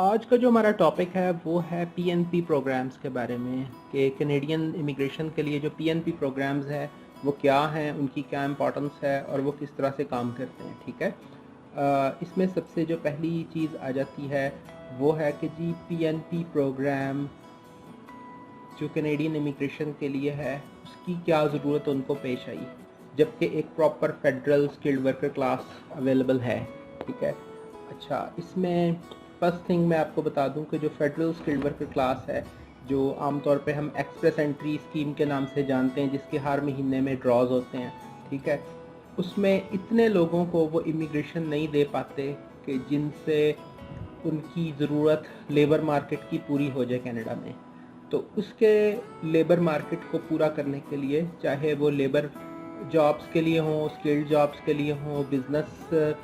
आज का जो हमारा टॉपिक है वो है पीएनपी प्रोग्राम्स के बारे में कि कैनेडियन इमिग्रेशन के लिए जो पीएनपी प्रोग्राम्स है वो क्या हैं, उनकी क्या इम्पोर्टेंस है और वो किस तरह से काम करते हैं। ठीक है। इसमें सबसे जो पहली चीज़ आ जाती है वो है कि जी पीएनपी प्रोग्राम जो कैनेडियन इमिग्रेशन के लिए है उसकी क्या ज़रूरत उनको पेश आई, जबकि एक proper federal skilled worker class available है। ठीक है। अच्छा, इसमें फर्स्ट थिंग मैं आपको बता दूं कि जो फेडरल स्किल्ड वर्कर क्लास है, जो आमतौर पे हम एक्सप्रेस एंट्री स्कीम के नाम से जानते हैं, जिसके हर महीने में ड्रॉज होते हैं। ठीक है। उसमें इतने लोगों को वो इमिग्रेशन नहीं दे पाते कि जिनसे उनकी ज़रूरत लेबर मार्केट की पूरी हो जाए कनाडा में। तो उसके लेबर मार्केट को पूरा करने के लिए, चाहे वो लेबर जॉब्स के लिए हों, स्किल्ड जॉब्स के लिए हों, बिजनेस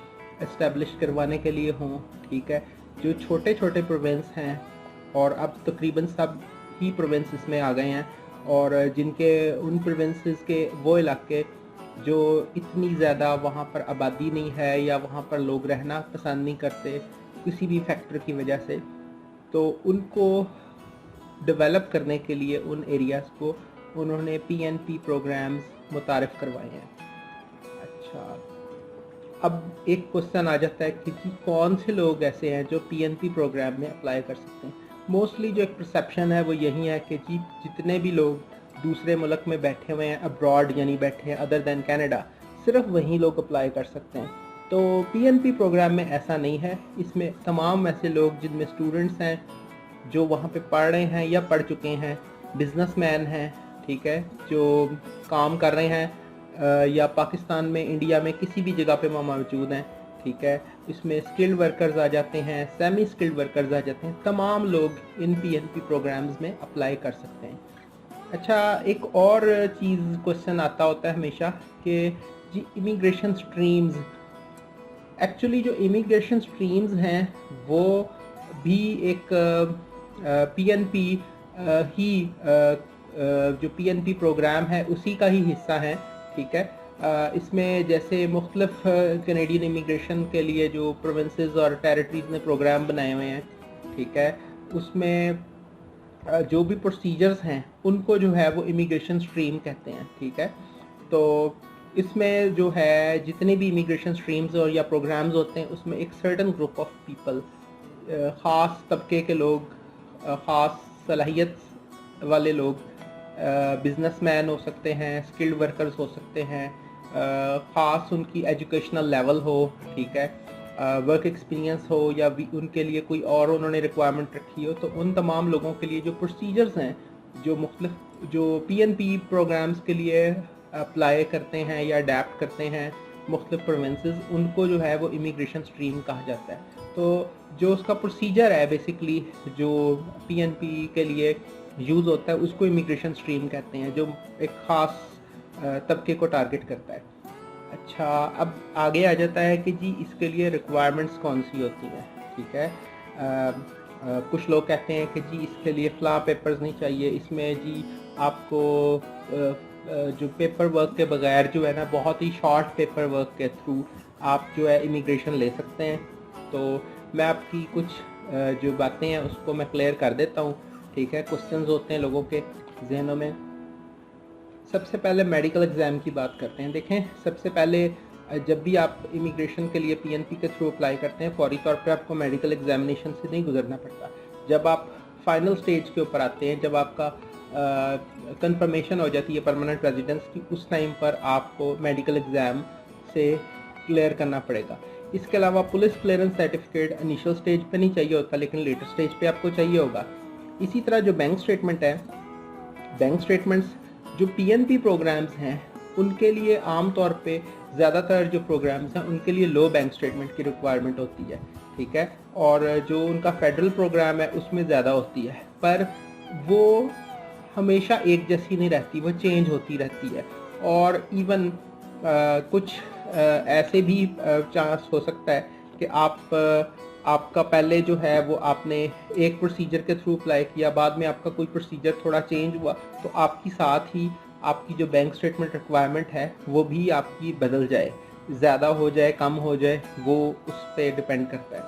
एस्टेब्लिश करवाने के लिए हों, ठीक है, जो छोटे छोटे प्रोविंस हैं, और अब तकरीबन सब ही प्रोविंस इसमें आ गए हैं, और जिनके उन प्रोविंसेस के वो इलाके जो इतनी ज़्यादा वहाँ पर आबादी नहीं है या वहाँ पर लोग रहना पसंद नहीं करते किसी भी फैक्टर की वजह से, तो उनको डेवलप करने के लिए उन एरियाज़ को उन्होंने पीएनपी प्रोग्राम्स मुतारिफ़ करवाए हैं। अच्छा, अब एक क्वेश्चन आ जाता है कि जी कौन से लोग ऐसे हैं जो पीएनपी प्रोग्राम में अप्लाई कर सकते हैं। मोस्टली जो एक परसेप्शन है वो यही है कि जी जितने भी लोग दूसरे मुल्क में बैठे हुए हैं, अब्रॉड यानी बैठे हैं अदर दैन कनाडा, सिर्फ वही लोग अप्लाई कर सकते हैं। तो पीएनपी प्रोग्राम में ऐसा नहीं है। इसमें तमाम ऐसे लोग जिनमें स्टूडेंट्स हैं, जो वहाँ पे पढ़ रहे हैं या पढ़ चुके हैं, बिजनेसमैन हैं, ठीक है, जो काम कर रहे हैं या पाकिस्तान में, इंडिया में किसी भी जगह पे मौजूद हैं। ठीक है। इसमें स्किल्ड वर्कर्स आ जाते हैं, सेमी स्किल्ड वर्कर्स आ जाते हैं। तमाम लोग इन पीएनपी प्रोग्राम्स में अप्लाई कर सकते हैं। अच्छा, एक और चीज़ क्वेश्चन आता होता है हमेशा कि जी इमिग्रेशन स्ट्रीम्स, एक्चुअली जो इमिग्रेशन स्ट्रीम्स हैं वो भी एक पीएनपी ही जो पीएनपी प्रोग्राम है उसी का ही हिस्सा है। ठीक है। इसमें जैसे मुख्तलिफ कैनेडियन इमिग्रेशन के लिए जो प्रोविंसेस और टेरिटरीज ने प्रोग्राम बनाए हुए हैं, ठीक है, उसमें जो भी प्रोसीजर्स हैं उनको जो है वो इमिग्रेशन स्ट्रीम कहते हैं। ठीक है। तो इसमें जो है जितने भी इमिग्रेशन स्ट्रीम्स और या प्रोग्राम्स होते हैं उसमें एक सर्टन ग्रुप ऑफ पीपल, ख़ास तबके के लोग, ख़ास सलाहियत वाले लोग, बिजनेसमैन हो सकते हैं, स्किल्ड वर्कर्स हो सकते हैं, ख़ास उनकी एजुकेशनल लेवल हो, ठीक है, वर्क एक्सपीरियंस हो, या भी उनके लिए कोई और उन्होंने रिक्वायरमेंट रखी हो, तो उन तमाम लोगों के लिए जो प्रोसीजर्स हैं, जो मुख्तलिफ जो पीएनपी प्रोग्राम्स के लिए अप्लाई करते हैं या अडेप्ट करते हैं मुख्तलिफ प्रोविंसेस, उनको जो है वो इमिग्रेशन स्ट्रीम कहा जाता है। तो जो उसका प्रोसीजर है बेसिकली जो पीएनपी के लिए यूज़ होता है उसको इमिग्रेशन स्ट्रीम कहते हैं, जो एक ख़ास तबके को टारगेट करता है। अच्छा, अब आगे आ जाता है कि जी इसके लिए रिक्वायरमेंट्स कौन सी होती हैं। ठीक है। कुछ लोग कहते हैं कि जी इसके लिए फ़लाँ पेपर्स नहीं चाहिए, इसमें जी आपको जो पेपर वर्क के बगैर जो है ना, बहुत ही शॉर्ट पेपर वर्क के थ्रू आप जो है इमिग्रेशन ले सकते हैं। तो मैं आपकी कुछ जो बातें हैं उसको मैं क्लियर कर देता हूँ। ठीक है। क्वेश्चंस होते हैं लोगों के जहनों में। सबसे पहले मेडिकल एग्ज़ाम की बात करते हैं। देखें, सबसे पहले जब भी आप इमिग्रेशन के लिए पीएनपी के थ्रू अप्लाई करते हैं, फौरी तौर पे आपको मेडिकल एग्जामिनेशन से नहीं गुजरना पड़ता। जब आप फाइनल स्टेज के ऊपर आते हैं, जब आपका कंफर्मेशन हो जाती है परमानेंट रेजिडेंस की, उस टाइम पर आपको मेडिकल एग्ज़ाम से क्लियर करना पड़ेगा। इसके अलावा police clearance certificate initial stage पे नहीं चाहिए होता, लेकिन लेटर स्टेज पे आपको चाहिए होगा। इसी तरह जो बैंक स्टेटमेंट है, बैंक स्टेटमेंट्स जो पीएनपी प्रोग्राम्स हैं उनके लिए आम तौर पे ज़्यादातर जो प्रोग्राम्स हैं उनके लिए लो बैंक स्टेटमेंट की रिक्वायरमेंट होती है। ठीक है। और जो उनका फेडरल प्रोग्राम है उसमें ज़्यादा होती है, पर वो हमेशा एक जैसी नहीं रहती, वो चेंज होती रहती है। और इवन कुछ ऐसे भी चांस हो सकता है कि आपका पहले जो है वो आपने एक प्रोसीजर के थ्रू अप्लाई किया, बाद में आपका कोई प्रोसीजर थोड़ा चेंज हुआ, तो आपकी साथ ही आपकी जो बैंक स्टेटमेंट रिक्वायरमेंट है वो भी आपकी बदल जाए, ज़्यादा हो जाए, कम हो जाए, वो उस पर डिपेंड करता है।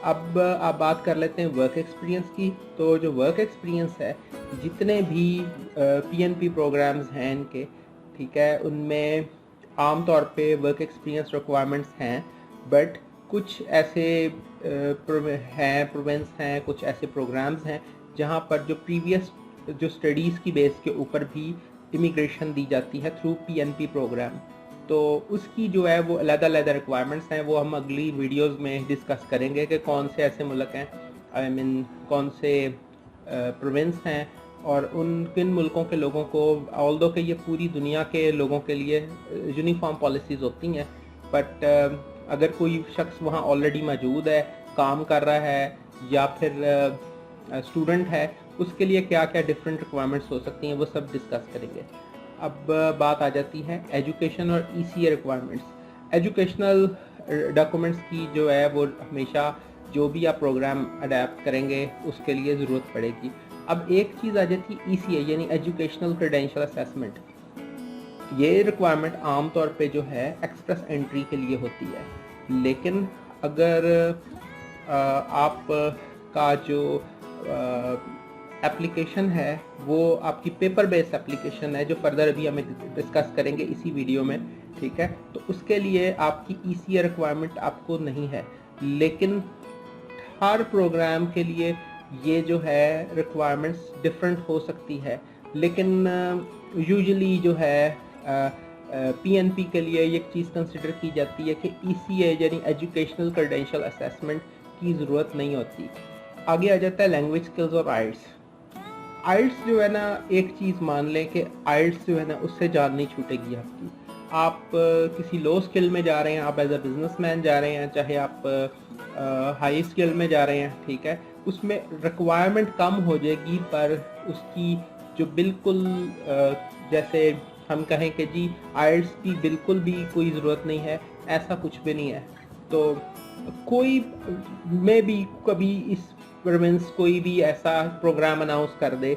अब आप बात कर लेते हैं वर्क एक्सपीरियंस की। तो जो वर्क एक्सपीरियंस है, जितने भी पीएनपी प्रोग्राम्स हैं इनके, ठीक है, उनमें आम तौर पे वर्क एक्सपीरियंस रिक्वायरमेंट्स हैं, बट कुछ ऐसे प्रोविंस हैं, कुछ ऐसे प्रोग्राम्स हैं जहाँ पर जो प्रीवियस जो स्टडीज़ की बेस के ऊपर भी इमिग्रेशन दी जाती है थ्रू पीएनपी प्रोग्राम। तो उसकी जो है वो अलग-अलग रिक्वायरमेंट्स हैं, वो हम अगली वीडियोस में डिस्कस करेंगे कि कौन से ऐसे मुल्क हैं, आई मीन कौन से प्रोविंस हैं, और उन किन मुल्कों के लोगों को, ऑल्दो कि ये पूरी दुनिया के लोगों के लिए यूनिफॉर्म पॉलिसीज़ होती हैं, बट अगर कोई शख्स वहाँ ऑलरेडी मौजूद है, काम कर रहा है, या फिर स्टूडेंट है, उसके लिए क्या क्या डिफरेंट रिक्वायरमेंट्स हो सकती हैं, वो सब डिस्कस करेंगे। अब बात आ जाती है एजुकेशन और ईसीए रिक्वायरमेंट्स। एजुकेशनल डॉक्यूमेंट्स की जो है वो हमेशा जो भी आप प्रोग्राम अडेप्ट करेंगे उसके लिए ज़रूरत पड़ेगी। अब एक चीज़ आ जाती है ईसीए यानी एजुकेशनल क्रेडेंशियल असेसमेंट। ये रिक्वायरमेंट आम तौर पे जो है एक्सप्रेस एंट्री के लिए होती है, लेकिन अगर आप का जो एप्लीकेशन है वो आपकी पेपर बेस्ड एप्लीकेशन है, जो फर्दर अभी हमें डिस्कस करेंगे इसी वीडियो में, ठीक है, तो उसके लिए आपकी ईसीए रिक्वायरमेंट आपको नहीं है, लेकिन हर प्रोग्राम के लिए ये जो है रिक्वायरमेंट्स डिफरेंट हो सकती है। लेकिन यूजुअली जो है पीएनपी के लिए एक चीज़ कंसिडर की जाती है कि ईसीए यानी एजुकेशनल क्रेडेंशियल असेसमेंट की ज़रूरत नहीं होती। आगे आ जाता है लैंग्वेज स्किल्स और आइल्स। आइल्स जो है ना, एक चीज़ मान लें कि आइल्स जो है ना उससे जान नहीं छूटेगी आपकी। आप किसी लो स्किल में जा रहे हैं, आप एज अ बिजनेसमैन जा रहे हैं, चाहे आप हाई स्किल में जा रहे हैं, ठीक है, उसमें रिक्वायरमेंट कम हो जाएगी, पर उसकी जो बिल्कुल जैसे हम कहें कि जी आइल्स की बिल्कुल भी कोई ज़रूरत नहीं है, ऐसा कुछ भी नहीं है। तो कोई में भी कभी इस प्रोविंस कोई भी ऐसा प्रोग्राम अनाउंस कर दे,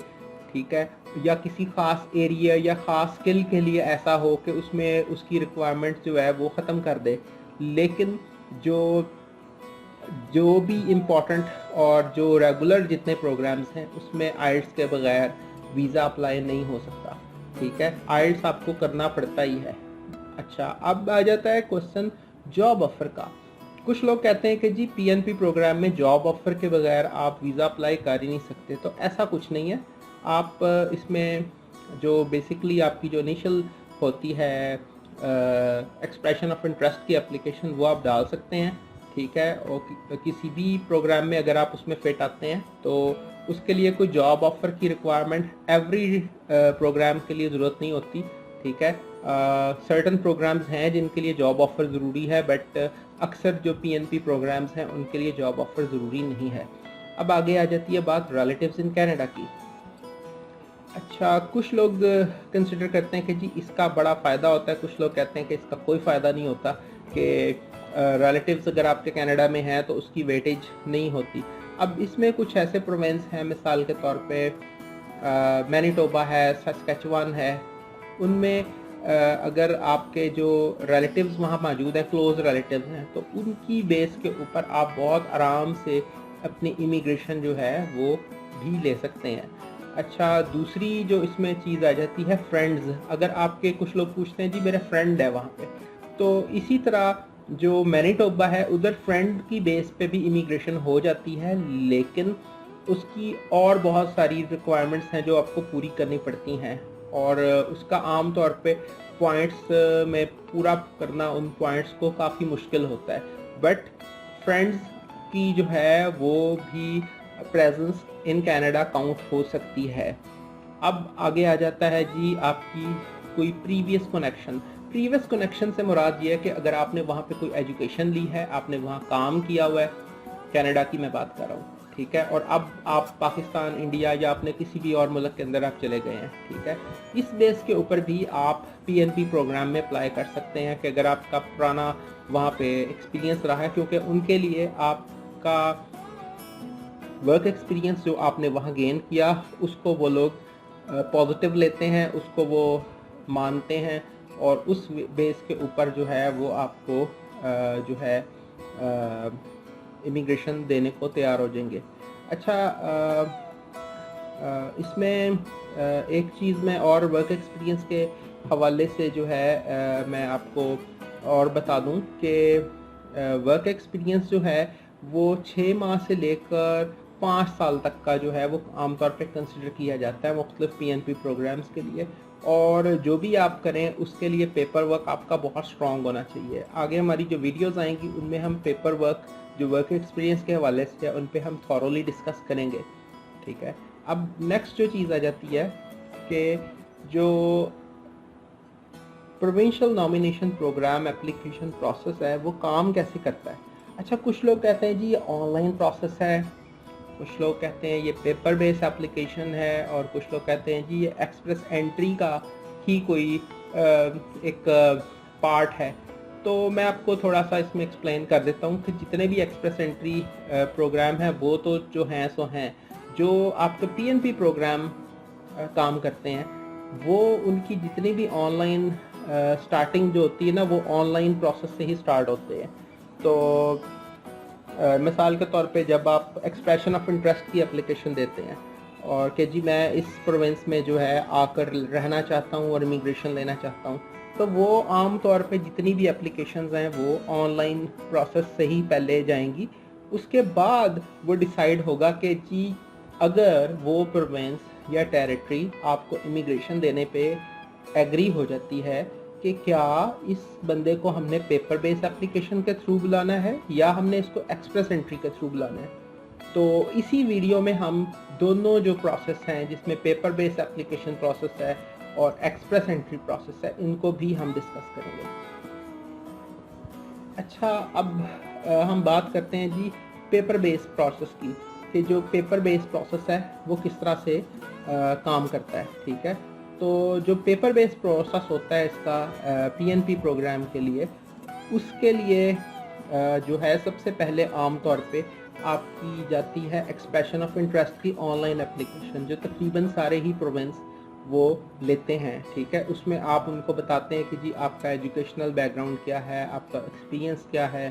ठीक है, या किसी ख़ास एरिया या ख़ास स्किल के लिए ऐसा हो कि उसमें उसकी रिक्वायरमेंट जो है वो ख़त्म कर दे, लेकिन जो जो भी इम्पोर्टेंट और जो रेगुलर जितने प्रोग्राम्स हैं उसमें आइल्स के बगैर वीज़ा अप्लाई नहीं हो सकता, ठीक है, आइल्स आपको करना पड़ता ही है। अच्छा, अब आ जाता है क्वेश्चन जॉब ऑफर का। कुछ लोग कहते हैं कि जी पीएनपी प्रोग्राम में जॉब ऑफर के बगैर आप वीज़ा अप्लाई कर ही नहीं सकते, तो ऐसा कुछ नहीं है। आप इसमें जो बेसिकली आपकी जो इनिशियल होती है एक्सप्रेशन ऑफ इंटरेस्ट की एप्लीकेशन, वो आप डाल सकते हैं, ठीक है, और किसी भी प्रोग्राम में अगर आप उसमें फिट आते हैं तो उसके लिए कोई जॉब ऑफर की रिक्वायरमेंट एवरी प्रोग्राम के लिए ज़रूरत नहीं होती, ठीक है। सर्टन प्रोग्राम्स हैं जिनके लिए जॉब ऑफर ज़रूरी है, बट अक्सर जो पीएनपी प्रोग्राम्स हैं उनके लिए जॉब ऑफर ज़रूरी नहीं है। अब आगे आ जाती है बात रिलेटिव्स इन कनाडा की। अच्छा, कुछ लोग कंसिडर करते हैं कि जी इसका बड़ा फ़ायदा होता है, कुछ लोग कहते हैं कि इसका कोई फ़ायदा नहीं होता, कि रिलेटिव्स अगर आपके कनाडा में हैं तो उसकी वेटेज नहीं होती। अब इसमें कुछ ऐसे प्रोविंस हैं, मिसाल के तौर पे मैनिटोबा है, सस्कैचुआन है, उनमें अगर आपके जो रिलेटिव्स वहाँ मौजूद हैं, क्लोज रिलेटिव्स हैं, तो उनकी बेस के ऊपर आप बहुत आराम से अपनी इमिग्रेशन जो है वो भी ले सकते हैं। अच्छा, दूसरी जो इसमें चीज़ आ जाती है फ्रेंड्स। अगर आपके कुछ लोग पूछते हैं जी मेरे फ्रेंड है वहाँ पे, तो इसी तरह जो मैनिटोबा है उधर फ्रेंड की बेस पे भी इमिग्रेशन हो जाती है, लेकिन उसकी और बहुत सारी रिक्वायरमेंट्स हैं जो आपको पूरी करनी पड़ती हैं, और उसका आम तौर पे पॉइंट्स में पूरा करना उन पॉइंट्स को काफ़ी मुश्किल होता है, बट फ्रेंड्स की जो है वो भी प्रेजेंस इन कनाडा काउंट हो सकती है। अब आगे आ जाता है जी आपकी कोई प्रीवियस कनेक्शन से मुराद ये है कि अगर आपने वहाँ पे कोई एजुकेशन ली है, आपने वहाँ काम किया हुआ है, कनाडा की मैं बात कर रहा हूँ, ठीक है, और अब आप पाकिस्तान, इंडिया या अपने किसी भी और मुल्क के अंदर आप चले गए हैं, ठीक है, इस बेस के ऊपर भी आप पीएनपी प्रोग्राम में अप्लाई कर सकते हैं कि अगर आपका पुराना वहाँ पे एक्सपीरियंस रहा है, क्योंकि उनके लिए आपका वर्क एक्सपीरियंस जो आपने वहाँ गेन किया उसको वो लोग पॉजिटिव लेते हैं, उसको वो मानते हैं, और उस बेस के ऊपर जो है वो आपको जो है इमिग्रेशन देने को तैयार हो जाएंगे। अच्छा, इसमें एक चीज़ मैं और वर्क एक्सपीरियंस के हवाले से जो है मैं आपको और बता दूं कि वर्क एक्सपीरियंस जो है वो 6 माह से लेकर 5 साल तक का जो है वो आमतौर पे कंसिडर किया जाता है मुख्तलिफ पीएनपी प्रोग्राम्स के लिए। और जो भी आप करें उसके लिए पेपर वर्क आपका बहुत स्ट्रॉन्ग होना चाहिए। आगे हमारी जो वीडियोस आएंगी उनमें हम पेपर वर्क जो वर्क एक्सपीरियंस के हवाले से है उन पे हम थॉरोली डिस्कस करेंगे, ठीक है। अब नेक्स्ट जो चीज़ आ जाती है कि जो provincial nomination programme application process है वो काम कैसे करता है। अच्छा, कुछ लोग कहते हैं जी ये ऑनलाइन प्रोसेस है, कुछ लोग कहते हैं ये पेपर बेस्ड एप्लीकेशन है, और कुछ लोग कहते हैं जी ये एक्सप्रेस एंट्री का ही कोई एक पार्ट है। तो मैं आपको थोड़ा सा इसमें एक्सप्लेन कर देता हूँ कि जितने भी एक्सप्रेस एंट्री प्रोग्राम हैं वो तो जो हैं सो हैं। जो आपके पीएनपी प्रोग्राम काम करते हैं वो उनकी जितनी भी ऑनलाइन स्टार्टिंग जो होती है ना वो ऑनलाइन प्रोसेस से ही स्टार्ट होते हैं। तो मिसाल के तौर पे जब आप एक्सप्रेशन ऑफ इंटरेस्ट की एप्लीकेशन देते हैं और कि जी मैं इस प्रोविंस में जो है आकर रहना चाहता हूँ और इमिग्रेशन लेना चाहता हूँ, तो वो आम तौर पे जितनी भी एप्लीकेशंस हैं वो ऑनलाइन प्रोसेस से ही पहले जाएंगी। उसके बाद वो डिसाइड होगा कि जी अगर वो प्रोविंस या टेरिटरी आपको इमिग्रेशन देने पे एग्री हो जाती है कि क्या इस बंदे को हमने पेपर बेस्ड एप्लीकेशन के थ्रू बुलाना है या हमने इसको एक्सप्रेस एंट्री के थ्रू बुलाना है। तो इसी वीडियो में हम दोनों जो प्रोसेस हैं जिसमें पेपर बेस्ड एप्लीकेशन प्रोसेस है और एक्सप्रेस एंट्री प्रोसेस है इनको भी हम डिस्कस करेंगे। अच्छा, अब हम बात करते हैं जी पेपर बेस्ड प्रोसेस की कि जो पेपर बेस्ड प्रोसेस है वो किस तरह से काम करता है, ठीक है। तो जो पेपर बेस्ड प्रोसेस होता है इसका पीएनपी प्रोग्राम के लिए, उसके लिए जो है सबसे पहले आम तौर पे आपकी जाती है एक्सप्रेशन ऑफ इंटरेस्ट की ऑनलाइन एप्लीकेशन जो तकरीबन सारे ही प्रोविंस वो लेते हैं, ठीक है। उसमें आप उनको बताते हैं कि जी आपका एजुकेशनल बैकग्राउंड क्या है, आपका एक्सपीरियंस क्या है,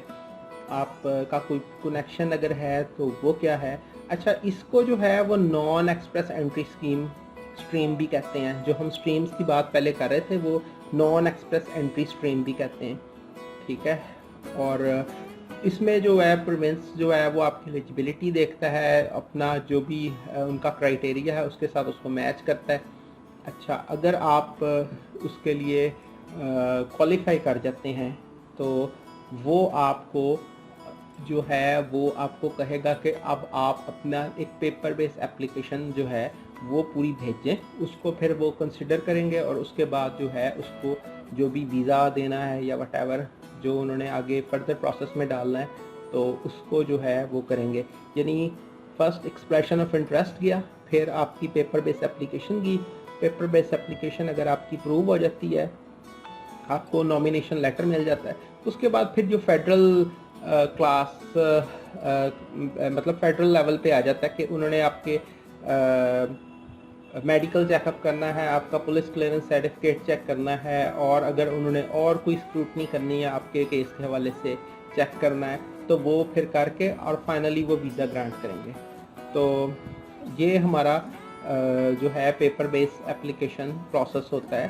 आपका कोई कनेक्शन अगर है तो वो क्या है। अच्छा, इसको जो है वो नॉन एक्सप्रेस एंट्री स्ट्रीम भी कहते हैं। जो हम स्ट्रीम्स की बात पहले कर रहे थे वो नॉन एक्सप्रेस एंट्री स्ट्रीम भी कहते हैं, ठीक है। और इसमें जो है प्रोविंस जो है वो आपकी एलिजिबिलिटी देखता है, अपना जो भी उनका क्राइटेरिया है उसके साथ उसको मैच करता है। अच्छा, अगर आप उसके लिए क्वालिफाई कर जाते हैं तो वो आपको जो है वो आपको कहेगा कि अब आप अपना एक पेपर बेस्ड एप्लीकेशन जो है वो पूरी भेजें। उसको फिर वो कंसिडर करेंगे और उसके बाद जो है उसको जो भी वीज़ा देना है या वटेवर जो उन्होंने आगे फर्दर प्रोसेस में डालना है तो उसको जो है वो करेंगे। यानी फर्स्ट एक्सप्रेशन ऑफ इंटरेस्ट गया, फिर आपकी पेपर बेस्ड एप्लीकेशन की। पेपर बेस्ड एप्लीकेशन अगर आपकी अप्रूव हो जाती है, आपको नॉमिनेशन लेटर मिल जाता है, उसके बाद फिर जो फेडरल क्लास मतलब फेडरल लेवल पे आ जाता है कि उन्होंने आपके मेडिकल चेकअप करना है, आपका पुलिस क्लियरेंस सर्टिफिकेट चेक करना है, और अगर उन्होंने और कोई स्क्रूटनी करनी है आपके केस के हवाले से चेक करना है तो वो फिर करके और फाइनली वो वीज़ा ग्रांट करेंगे। तो ये हमारा जो है पेपर बेस्ड एप्लीकेशन प्रोसेस होता है।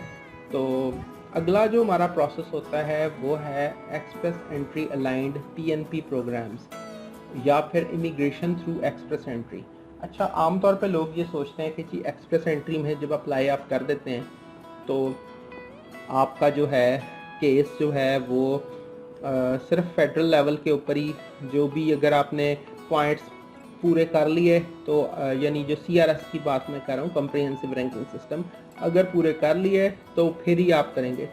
तो अगला जो हमारा प्रोसेस होता है वो है express entry aligned PNP programmes या फिर इमिग्रेशन थ्रू एक्सप्रेस एंट्री। अच्छा, आमतौर पे लोग ये सोचते हैं कि जी एक्सप्रेस एंट्री में जब अप्लाई आप कर देते हैं तो आपका जो है केस जो है वो सिर्फ फेडरल लेवल के ऊपर ही जो भी अगर आपने पॉइंट्स पूरे कर लिए तो यानी जो सीआरएस की बात मैं कर रहा हूँ, कॉम्प्रिहेंसिव रैंकिंग सिस्टम, अगर पूरे कर लिए तो फिर ही आप करेंगे।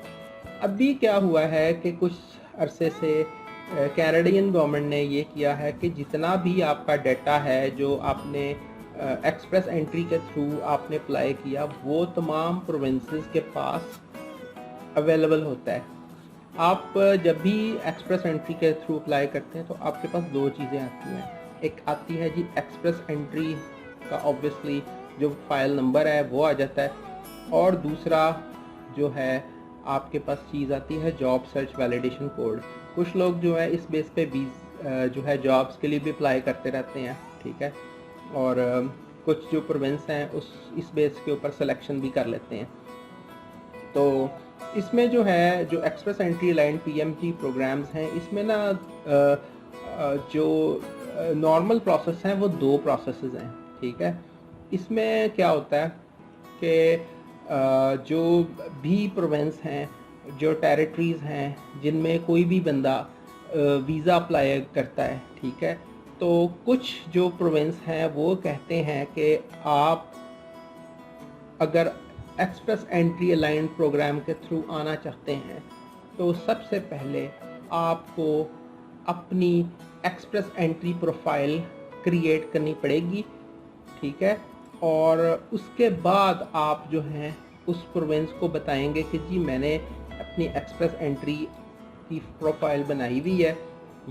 अभी क्या हुआ है कि कुछ अरसे से कैनेडियन गवर्नमेंट ने ये किया है कि जितना भी आपका डाटा है जो आपने एक्सप्रेस एंट्री के थ्रू आपने अप्लाई किया वो तमाम प्रोविंसेस के पास अवेलेबल होता है। आप जब भी एक्सप्रेस एंट्री के थ्रू अप्लाई करते हैं तो आपके पास दो चीज़ें आती हैं। एक आती है जी एक्सप्रेस एंट्री का ऑब्वियसली जो फाइल नंबर है वो आ जाता है, और दूसरा जो है आपके पास चीज़ आती है जॉब सर्च वैलिडेशन कोड। कुछ लोग जो है इस बेस पे जो है जॉब्स के लिए भी अप्लाई करते रहते हैं, ठीक है, और कुछ जो प्रोविंस हैं इस बेस के ऊपर सिलेक्शन भी कर लेते हैं। तो इसमें जो है जो express entry aligned PMT programmes हैं, इसमें ना जो नॉर्मल प्रोसेस हैं वो 2 प्रोसेसेस हैं, ठीक है। इसमें क्या होता है कि जो भी प्रोविंस हैं, जो टेरिटरीज़ हैं जिनमें कोई भी बंदा वीज़ा अप्लाई करता है, ठीक है, तो कुछ जो प्रोविंस हैं वो कहते हैं कि आप अगर एक्सप्रेस एंट्री अलाइंड प्रोग्राम के थ्रू आना चाहते हैं तो सबसे पहले आपको अपनी एक्सप्रेस एंट्री प्रोफाइल क्रिएट करनी पड़ेगी, ठीक है, और उसके बाद आप जो हैं उस प्रोविंस को बताएंगे कि जी मैंने अपनी एक्सप्रेस एंट्री की प्रोफाइल बनाई हुई है,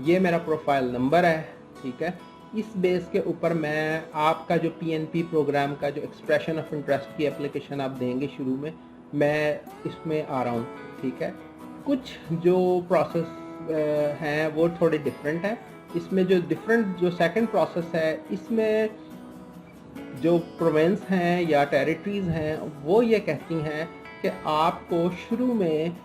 ये मेरा प्रोफाइल नंबर है, ठीक है। इस बेस के ऊपर मैं आपका जो पीएनपी प्रोग्राम का जो एक्सप्रेशन ऑफ इंटरेस्ट की एप्लीकेशन आप देंगे शुरू में, मैं इसमें आ रहा हूँ, ठीक है। कुछ जो प्रोसेस हैं वो थोड़े डिफरेंट हैं। इसमें जो सेकंड प्रोसेस है, इसमें जो प्रोविंस हैं या टेरिटरीज़ हैं वो ये कहती हैं कि आपको शुरू में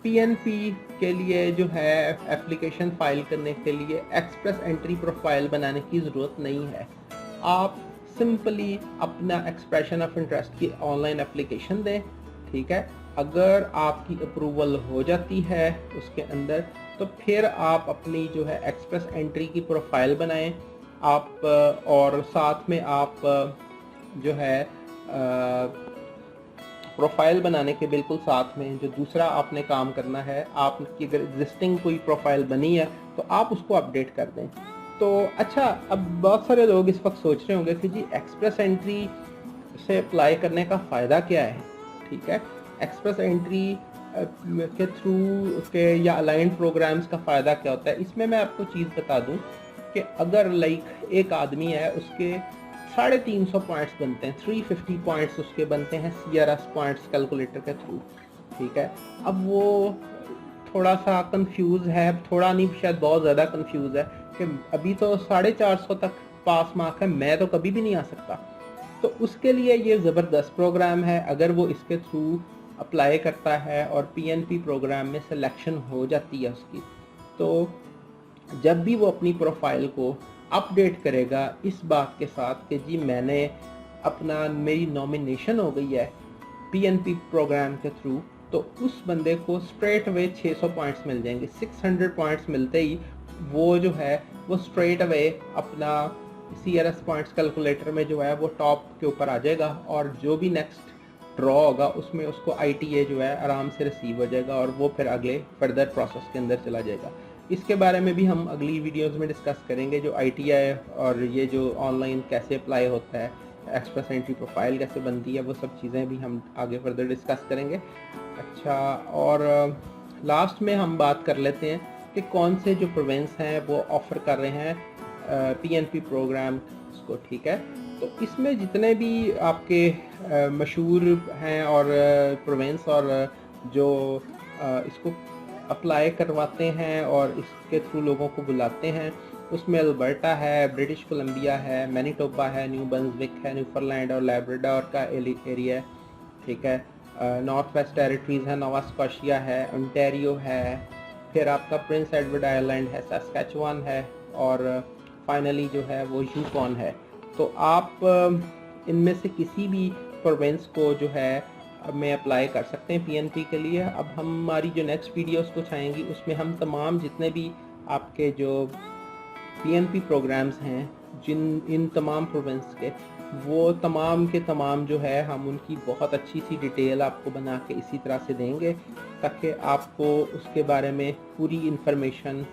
पीएनपी के लिए जो है एप्लीकेशन फाइल करने के लिए एक्सप्रेस एंट्री प्रोफाइल बनाने की ज़रूरत नहीं है। आप सिंपली अपना एक्सप्रेशन ऑफ इंटरेस्ट की ऑनलाइन एप्लीकेशन दें, ठीक है। अगर आपकी अप्रूवल हो जाती है उसके अंदर, तो फिर आप अपनी जो है एक्सप्रेस एंट्री की प्रोफाइल बनाएं आप, और साथ में आप जो है प्रोफाइल बनाने के बिल्कुल साथ में जो दूसरा आपने काम करना है, आपकी अगर एग्जिस्टिंग कोई प्रोफाइल बनी है तो आप उसको अपडेट कर दें। तो अच्छा, अब बहुत सारे लोग इस वक्त सोच रहे होंगे कि जी एक्सप्रेस एंट्री से अप्लाई करने का फ़ायदा क्या है, ठीक है। एक्सप्रेस एंट्री के थ्रू के या अलाइंड प्रोग्राम्स का फ़ायदा क्या होता है। इसमें मैं आपको चीज़ बता दूं कि अगर एक आदमी है, उसके 350 पॉइंट्स बनते हैं, 350 पॉइंट्स उसके बनते हैं CRS पॉइंट्स कैलकुलेटर के थ्रू, ठीक है। अब वो थोड़ा सा कंफ्यूज है, थोड़ा नहीं शायद बहुत ज़्यादा कंफ्यूज है कि अभी तो 450 तक पास मार्क है, मैं तो कभी भी नहीं आ सकता। तो उसके लिए ये ज़बरदस्त प्रोग्राम है। अगर वो इसके थ्रू अप्लाई करता है और पीएनपी प्रोग्राम में सिलेक्शन हो जाती है उसकी, तो जब भी वो अपनी प्रोफाइल को अपडेट करेगा इस बात के साथ कि जी मेरी नॉमिनेशन हो गई है पीएनपी प्रोग्राम के थ्रू, तो उस बंदे को स्ट्रेट अवे 600 पॉइंट्स मिल जाएंगे। 600 पॉइंट्स मिलते ही वो जो है वो स्ट्रेट अवे अपना CRS पॉइंट्स कैलकुलेटर में जो है वो टॉप के ऊपर आ जाएगा, और जो भी नेक्स्ट ड्रॉ होगा उसमें उसको ITA जो है आराम से रिसीव हो जाएगा, और वो फिर अगले फर्दर प्रोसेस के अंदर चला जाएगा। इसके बारे में भी हम अगली वीडियोस में डिस्कस करेंगे, जो ITA और ये जो ऑनलाइन कैसे अप्लाई होता है, एक्सप्रेस एंट्री प्रोफाइल कैसे बनती है, वो सब चीज़ें भी हम आगे फर्दर डिस्कस करेंगे। अच्छा, और लास्ट में हम बात कर लेते हैं कि कौन से जो प्रोविंस हैं वो ऑफ़र कर रहे हैं पीएनपी प्रोग्राम को, ठीक है। तो इसमें जितने भी आपके मशहूर हैं और प्रोविंस और जो इसको अप्लाई करवाते हैं और इसके थ्रू लोगों को बुलाते हैं, उसमें अल्बर्टा है, ब्रिटिश कोलंबिया है, मैनीटोबा है, न्यू ब्रंसविक है, न्यूफाउंडलैंड और लैब्राडोर का एरिया है, ठीक है। नॉर्थ वेस्ट टेरिटरीज़ है, नोवा स्कॉशिया है, ओंटारियो है, फिर आपका प्रिंस एडवर्ड आइलैंड है, सस्कैचुआन है, और फाइनली जो है वो यूकॉन है। तो आप इनमें से किसी भी प्रोविंस को जो है में अप्लाई कर सकते हैं पीएनपी के लिए। अब हमारी जो नेक्स्ट वीडियोस कुछ आएंगी उसमें हम तमाम जितने भी आपके जो पीएनपी प्रोग्राम्स हैं इन तमाम प्रोविंस के, वो तमाम के तमाम जो है हम उनकी बहुत अच्छी सी डिटेल आपको बना के इसी तरह से देंगे, ताकि आपको उसके बारे में पूरी इन्फॉर्मेशन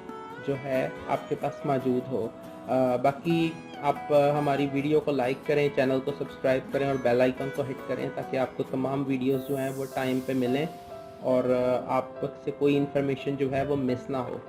जो है आपके पास मौजूद हो। बाकी आप हमारी वीडियो को लाइक करें, चैनल को सब्सक्राइब करें और बेल आइकन को हिट करें, ताकि आपको तमाम वीडियोस जो हैं वो टाइम पे मिलें और आपसे कोई इन्फॉर्मेशन जो है वो मिस ना हो।